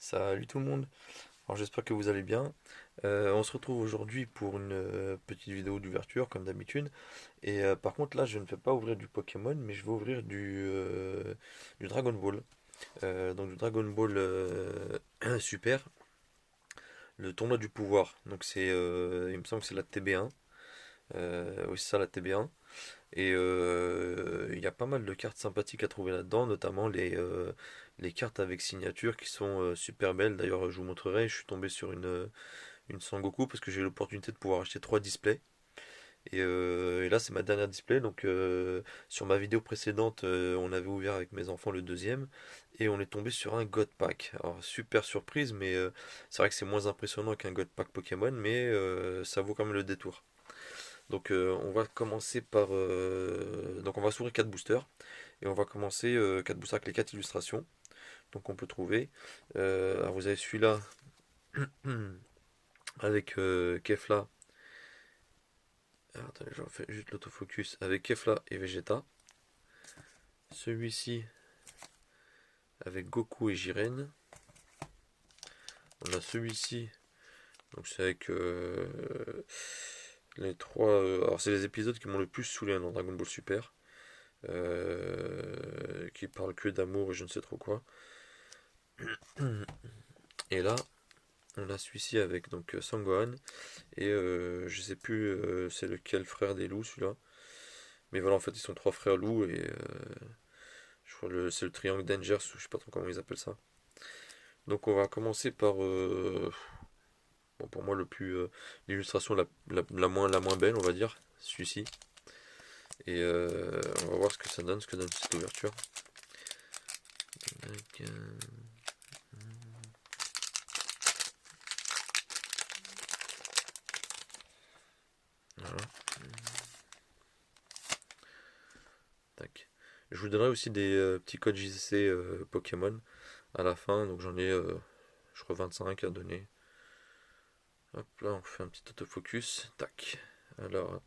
Salut tout le monde, alors j'espère que vous allez bien. On se retrouve aujourd'hui pour une petite vidéo d'ouverture comme d'habitude. Et par contre là je ne vais pas ouvrir du Pokémon mais je vais ouvrir du Dragon Ball. Donc du Dragon Ball Super, le tournoi du pouvoir. Donc il me semble que c'est la TB1. Oui c'est ça la TB1. Et il y a pas mal de cartes sympathiques à trouver là-dedans, notamment les cartes avec signature qui sont super belles. D'ailleurs, je vous montrerai, je suis tombé sur une Sangoku parce que j'ai eu l'opportunité de pouvoir acheter 3 displays. Et là, c'est ma dernière display. Donc, sur ma vidéo précédente, on avait ouvert avec mes enfants le deuxième et on est tombé sur un God Pack. Alors, super surprise, mais c'est vrai que c'est moins impressionnant qu'un God Pack Pokémon, mais ça vaut quand même le détour. Donc on va commencer par... donc on va s'ouvrir 4 boosters. Et on va commencer 4 boosters avec les 4 illustrations. Donc on peut trouver. Alors vous avez celui-là avec Kefla. Alors, attendez, je refais juste l'autofocus. Avec Kefla et Vegeta. Celui-ci avec Goku et Jiren. On a celui-ci. Donc c'est avec les trois... alors c'est les épisodes qui m'ont le plus saoulé dans Dragon Ball Super. Qui parlent que d'amour et je ne sais trop quoi. Et là, on a celui-ci avec donc Sangohan et je sais plus c'est lequel frère des loups celui-là. Mais voilà en fait ils sont trois frères loups et je crois c'est le triangle Dangers ou je sais pas trop comment ils appellent ça. Donc on va commencer par bon, pour moi l'illustration la moins belle on va dire celui-ci et on va voir ce que ça donne, ce que donne cette ouverture. Donc, voilà. Tac. Je vous donnerai aussi des petits codes JCC Pokémon à la fin, donc j'en ai je crois 25 à donner. Hop là, on fait un petit autofocus. Tac. Alors,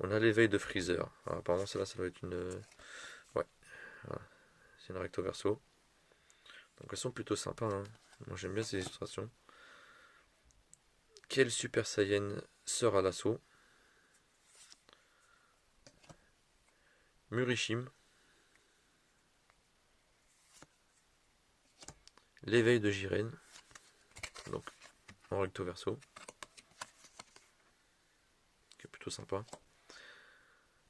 on a l'éveil de Freezer. Alors, apparemment, celle-là, ça doit être une. Ouais, voilà. C'est une recto verso. Donc, elles sont plutôt sympas, hein. Moi, j'aime bien ces illustrations. Quel Super Saiyan sort à l'assaut? Murishim. L'éveil de Jiren. Donc, en recto verso. Qui est plutôt sympa.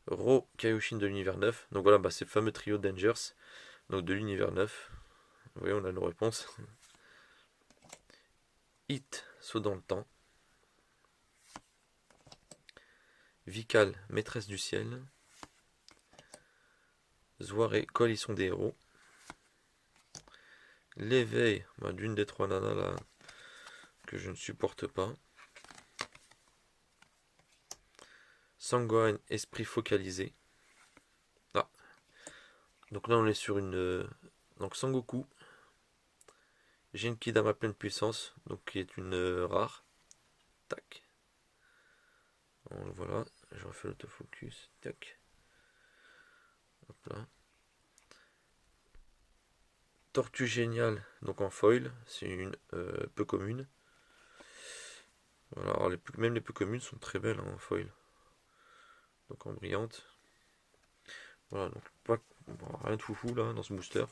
Ro Kaioshin de l'univers 9. Donc voilà, bah, c'est le fameux trio Dangers. Donc de l'univers 9. Vous voyez, on a nos réponses. Hit, saut dans le temps. Vical, maîtresse du ciel. Zoiré, coalition des héros. L'éveil bah, d'une des trois nanas là que je ne supporte pas. Sangohan, esprit focalisé. Ah, donc là on est sur une. Donc Sangoku, Genkidama pleine puissance, donc qui est une rare. Tac. Voilà, je refais l'autofocus. Tac. Hop là. Tortue géniale, donc en foil, c'est une peu commune. Voilà, alors même les peu communes sont très belles hein, en foil. Donc en brillante. Voilà, donc pas, bon, rien de foufou là dans ce booster.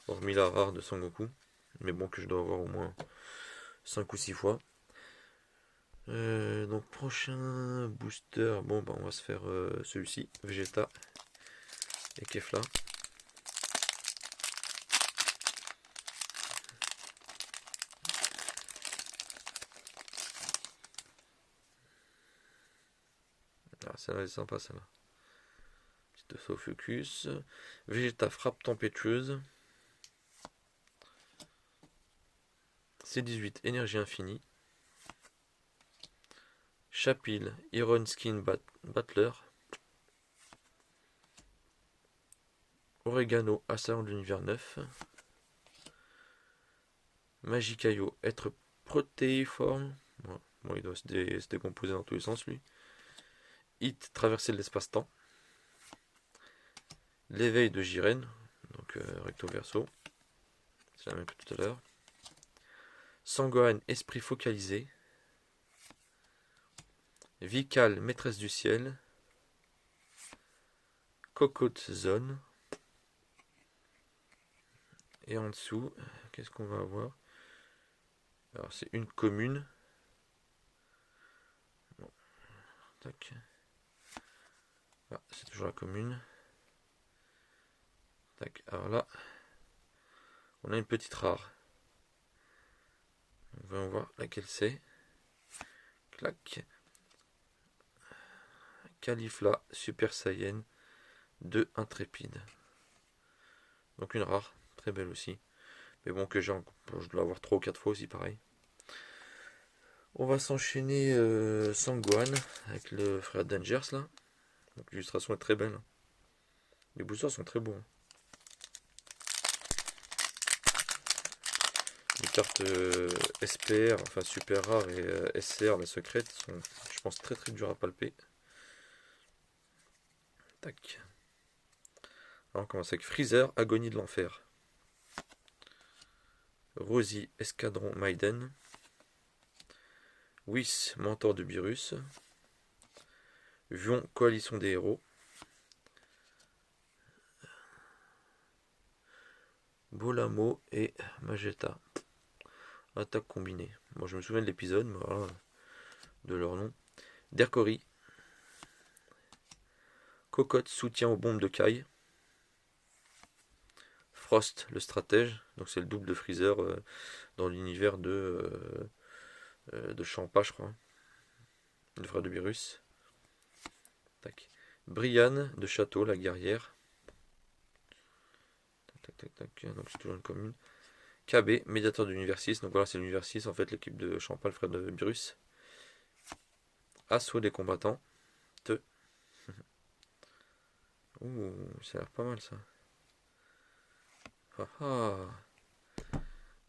Hormis la rare de Sangoku. Mais bon, que je dois avoir au moins 5 ou 6 fois. Donc prochain booster, bon bah on va se faire celui-ci, Vegeta et Kefla. Ah celle-là elle est sympa celle-là. Petite saut focus. Vegeta frappe tempétueuse. C18 énergie infinie. Chapil Iron Skin Battler. Oregano assaillant de l'univers 9. Magicaio être protéiforme. Bon, il doit se décomposer dans tous les sens lui. Hit traverser l'espace-temps. L'éveil de Jiren, donc recto verso. C'est la même que tout à l'heure. Sangohan, esprit focalisé. Vikal, maîtresse du ciel. Cocotte zone. Et en dessous, qu'est-ce qu'on va avoir? Alors c'est une commune. Bon, tac. Ah, c'est toujours la commune. Tac. Alors là, on a une petite rare. On va voir laquelle c'est. Clac. Califla Super Saiyan 2 Intrépide. Donc une rare, très belle aussi. Mais bon, je dois l'avoir 3 ou 4 fois aussi, pareil. On va s'enchaîner Sangohan avec le frère Dangers là. L'illustration est très belle. Les boosters sont très beaux. Les cartes SPR, enfin super rares et SCR, la secrète, sont, je pense, très très dures à palper. Tac. Alors on commence avec Freezer, Agonie de l'Enfer. Rosie, Escadron Maiden. Whis, Mentor de Beerus. Vion, Coalition des Héros. Bolamo et Magetta. Attaque combinée. Bon, je me souviens de l'épisode, mais voilà, de leur nom. Dercory. Cocotte, soutien aux bombes de Kai. Frost, le stratège. Donc c'est le double de Freezer dans l'univers de Champa, je crois. Le frère de Beerus. Tac. Brianne de Château, la guerrière. Tac, tac, tac. Donc c'est toujours une commune. KB, médiateur de l'univers 6. Donc voilà, c'est l'univers 6, en fait, l'équipe de Champa, le frère de Beerus. Assaut des combattants. Te. Ouh, ça a l'air pas mal ça. Ah ah.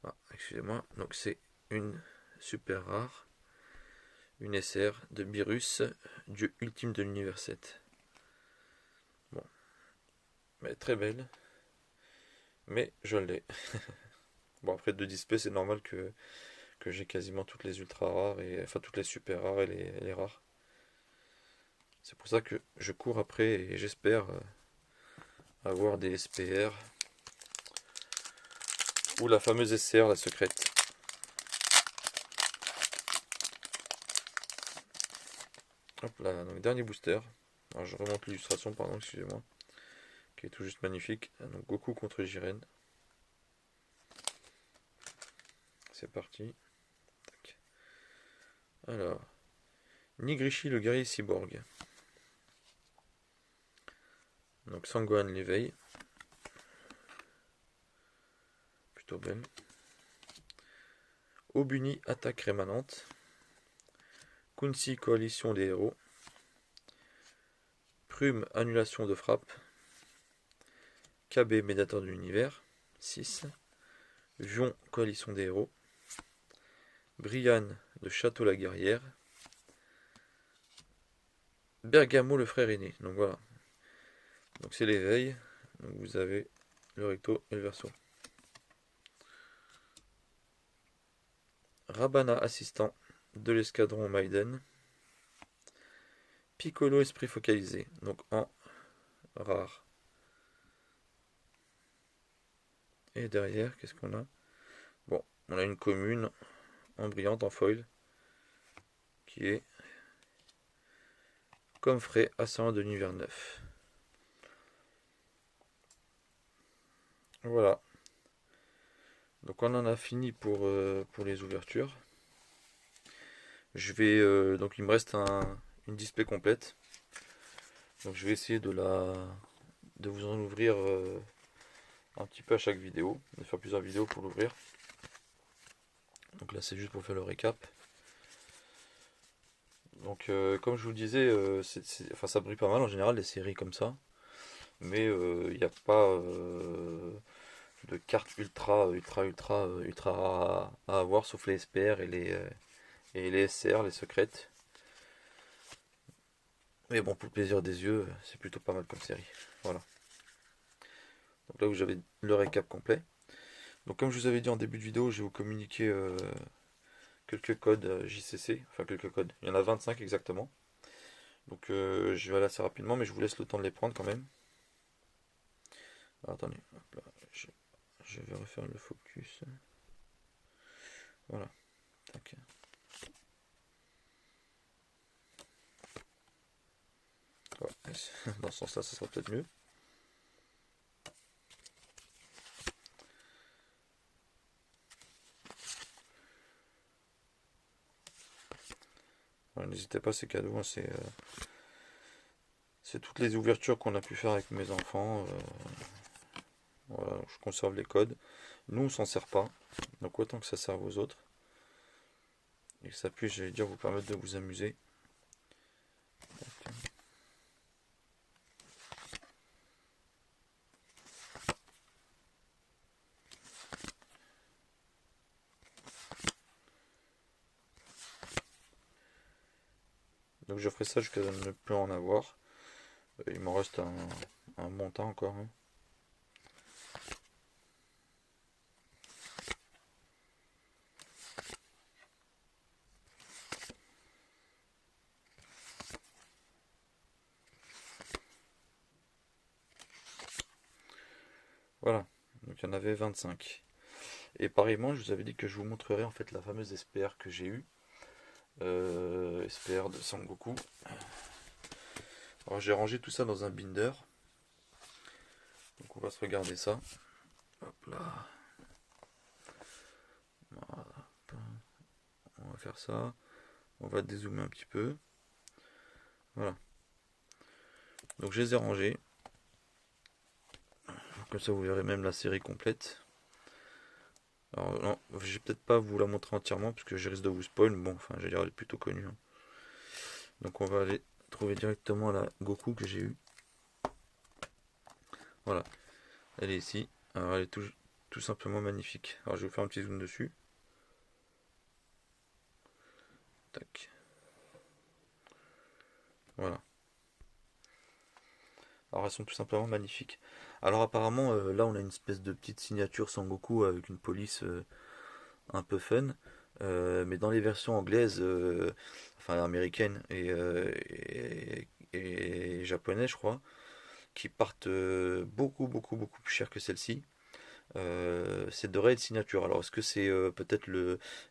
Ah, excusez-moi. Donc c'est une super rare. Une SR de Beerus, dieu ultime de l'univers 7. Bon. Mais très belle. Mais je l'ai. Bon, après 2 displays, c'est normal que j'ai quasiment toutes les ultra rares, et enfin toutes les super rares et les rares. C'est pour ça que je cours après et j'espère avoir des SPR ou la fameuse SCR, la secrète. Hop là, donc dernier booster. Alors je remonte l'illustration, pardon, excusez-moi, qui est tout juste magnifique. Donc Goku contre Jiren. C'est parti. Tac. Alors, Nigrishi le guerrier cyborg. Donc Sangohan l'éveil. Plutôt belle. Obuni attaque rémanente. Kunsi coalition des héros. Prume annulation de frappe. KB médiateur de l'univers 6. Vion coalition des héros. Brianne de Château la guerrière. Bergamo le frère aîné. Donc voilà. Donc c'est l'éveil. Donc vous avez le recto et le verso. Rabana assistant de l'escadron Maiden. Piccolo esprit focalisé. Donc en rare. Et derrière, qu'est-ce qu'on a? Bon, on a une commune en brillante, en foil, qui est Comfrey ascendant de l'univers 9. Voilà. Donc on en a fini pour les ouvertures. Je vais donc il me reste une display complète. Donc je vais essayer de vous en ouvrir un petit peu à chaque vidéo, de faire plusieurs vidéos pour l'ouvrir. Donc là c'est juste pour faire le récap. Donc comme je vous le disais, enfin, ça brille pas mal en général les séries comme ça. Mais il n'y a pas de cartes ultra rares à avoir, sauf les SPR et les SCR, les secrètes. Mais bon, pour le plaisir des yeux, c'est plutôt pas mal comme série. Voilà. Donc là où j'avais le récap complet. Donc comme je vous avais dit en début de vidéo, je vais vous communiquer quelques codes JCC, enfin quelques codes. Il y en a 25 exactement. Donc je vais aller assez rapidement, mais je vous laisse le temps de les prendre quand même. Alors, attendez, hop là, je vais refaire le focus. Voilà, tac. Ouais, dans ce sens-là, ça sera peut-être mieux. Voilà, n'hésitez pas, c'est cadeau, hein, c'est toutes les ouvertures qu'on a pu faire avec mes enfants. Voilà, je conserve les codes. Nous, on s'en sert pas, donc autant que ça serve aux autres. Et que ça puisse, j'allais dire, vous permettre de vous amuser. Donc je ferai ça jusqu'à ne plus en avoir. Il m'en reste un bon temps encore, hein. Voilà, donc il y en avait 25. Et pareillement, je vous avais dit que je vous montrerai en fait la fameuse SPR que j'ai eue. SPR de Sangoku. Alors j'ai rangé tout ça dans un binder. Donc on va se regarder ça. Hop là. Voilà. On va faire ça. On va dézoomer un petit peu. Voilà. Donc je les ai rangés. Comme ça vous verrez même la série complète. Alors non, je vais peut-être pas vous la montrer entièrement parce que je risque de vous spoil. Bon, enfin, j'allais dire elle est plutôt connue, hein. Donc on va aller trouver directement la Goku que j'ai eue. Voilà, elle est ici. Alors elle est tout simplement magnifique. Alors je vais vous faire un petit zoom dessus. Tac. Voilà. Alors elles sont tout simplement magnifiques. Alors apparemment là on a une espèce de petite signature Sangoku avec une police un peu fun. Mais dans les versions anglaises, enfin américaines et japonaises je crois, qui partent beaucoup plus cher que celle-ci. C'est de réelle signature. Alors est-ce que c'est peut-être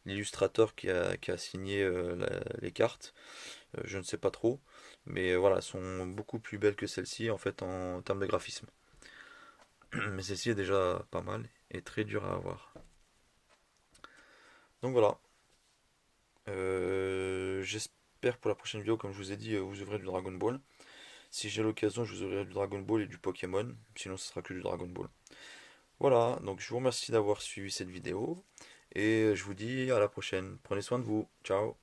l'illustrateur qui a signé les cartes? Je ne sais pas trop. Mais voilà, elles sont beaucoup plus belles que celle-ci en fait en termes de graphisme. Mais celle-ci est déjà pas mal et très dure à avoir. Donc voilà. J'espère pour la prochaine vidéo, comme je vous ai dit, vous ouvrez du Dragon Ball. Si j'ai l'occasion, je vous ouvrirai du Dragon Ball et du Pokémon. Sinon, ce sera que du Dragon Ball. Voilà, donc je vous remercie d'avoir suivi cette vidéo. Et je vous dis à la prochaine. Prenez soin de vous. Ciao.